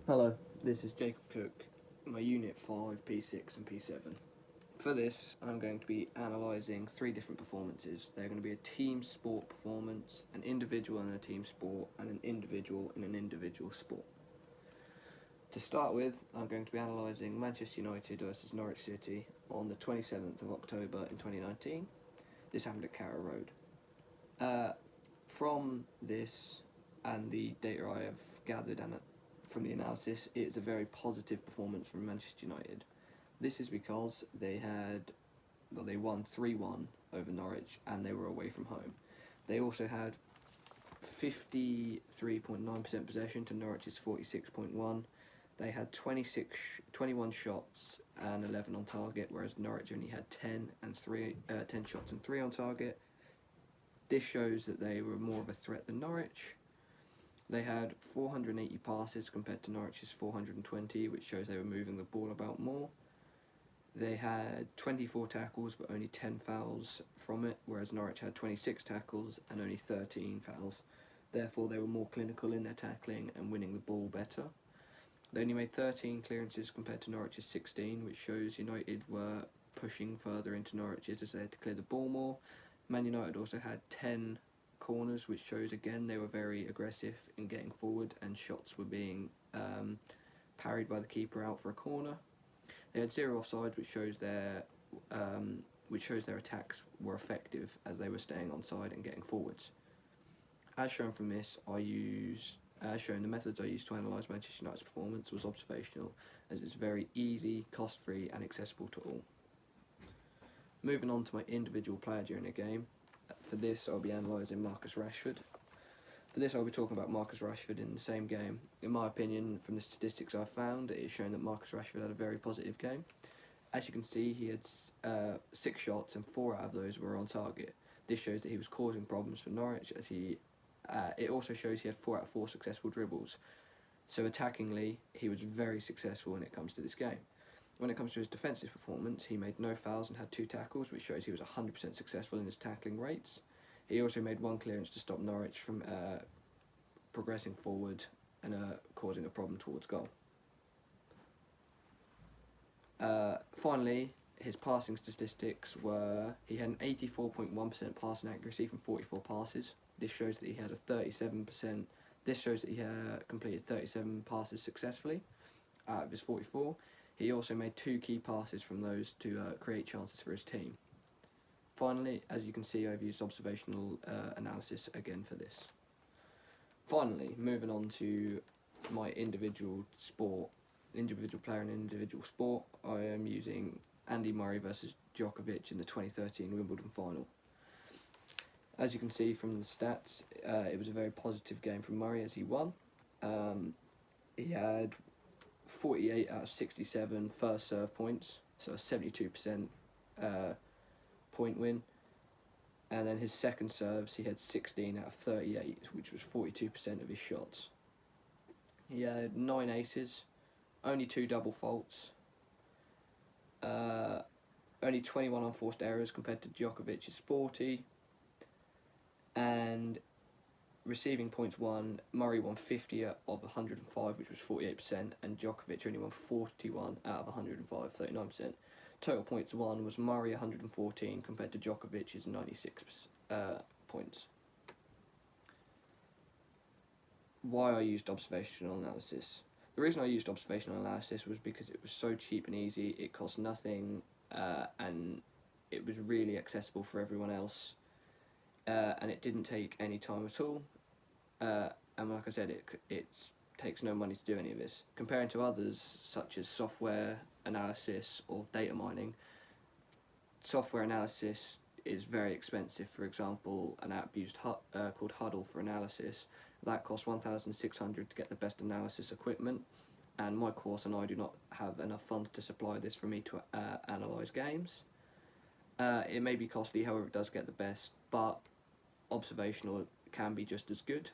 Hello, this is Jacob Cook, my Unit 5, P6 and P7. For this, I'm going to be analysing three different performances. They're going to be a team sport performance, an individual in a team sport, and an individual in an individual sport. To start with, I'm going to be analysing Manchester United versus Norwich City on the 27th of October in 2019. This happened at Carrow Road. From this and the data I have gathered from the analysis, it's a very positive performance from Manchester United. This is because they won 3-1 over Norwich and they were away from home. They also had 53.9% possession to Norwich's 46.1. They had 21 shots and 11 on target, whereas Norwich only had 10 shots and 3 on target. This shows that they were more of a threat than Norwich. They had 480 passes compared to Norwich's 420, which shows they were moving the ball about more. They had 24 tackles but only 10 fouls from it, whereas Norwich had 26 tackles and only 13 fouls. Therefore, they were more clinical in their tackling and winning the ball better. They only made 13 clearances compared to Norwich's 16, which shows United were pushing further into Norwich's as they had to clear the ball more. Man United also had 10 corners, which shows again they were very aggressive in getting forward and shots were being parried by the keeper out for a corner. They had 0 offsides, which shows their attacks were effective as they were staying onside and getting forwards. As shown from this, the methods I used to analyse Manchester United's performance was observational, as it's very easy, cost-free and accessible to all. Moving on to my individual player during a game. For this, I'll be analysing Marcus Rashford. For this, I'll be talking about Marcus Rashford in the same game. In my opinion, from the statistics I've found, it is shown that Marcus Rashford had a very positive game. As you can see, he had 6 shots and 4 out of those were on target. This shows that he was causing problems for Norwich, as it also shows he had 4 out of 4 successful dribbles. So attackingly, he was very successful when it comes to this game. When it comes to his defensive performance, he made no fouls and had 2 tackles, which shows he was 100% successful in his tackling rates. He also made 1 clearance to stop Norwich from progressing forward and causing a problem towards goal. Finally, his passing statistics were he had an 84.1% passing accuracy from 44 passes. This shows that he had a 37%. This shows that he completed 37 passes successfully out of his 44. He also made 2 key passes from those to create chances for his team. Finally, as you can see, I've used observational analysis again for this. Finally, moving on to my individual player in individual sport, I am using Andy Murray versus Djokovic in the 2013 Wimbledon final. As you can see from the stats, it was a very positive game from Murray as he won. He had 48 out of 67 first serve points, so a 72% point win. And then his second serves, he had 16 out of 38, which was 42% of his shots. He had 9 aces, only 2 double faults, only 21 unforced errors compared to Djokovic's 40, and receiving points won, Murray won 50 of 105, which was 48%, and Djokovic only won 41 out of 105, 39%. Total points won was Murray 114 compared to Djokovic's 96 points. Why I used observational analysis. The reason I used observational analysis was because it was so cheap and easy, it cost nothing, and it was really accessible for everyone else. And it didn't take any time at all, and like I said, it takes no money to do any of this. Comparing to others such as software analysis or data mining, software analysis is very expensive. For example, an app called Huddle for analysis, that costs $1,600 to get the best analysis equipment, and my course and I do not have enough funds to supply this for me to analyse games. It may be costly, however it does get the best, but observational can be just as good.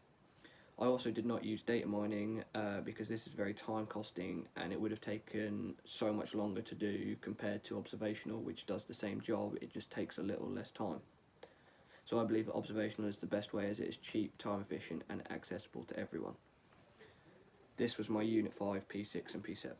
I also did not use data mining because this is very time costing and it would have taken so much longer to do compared to observational, which does the same job, it just takes a little less time. So I believe that observational is the best way as it is cheap, time efficient and accessible to everyone. This was my Unit 5, P6 and P7.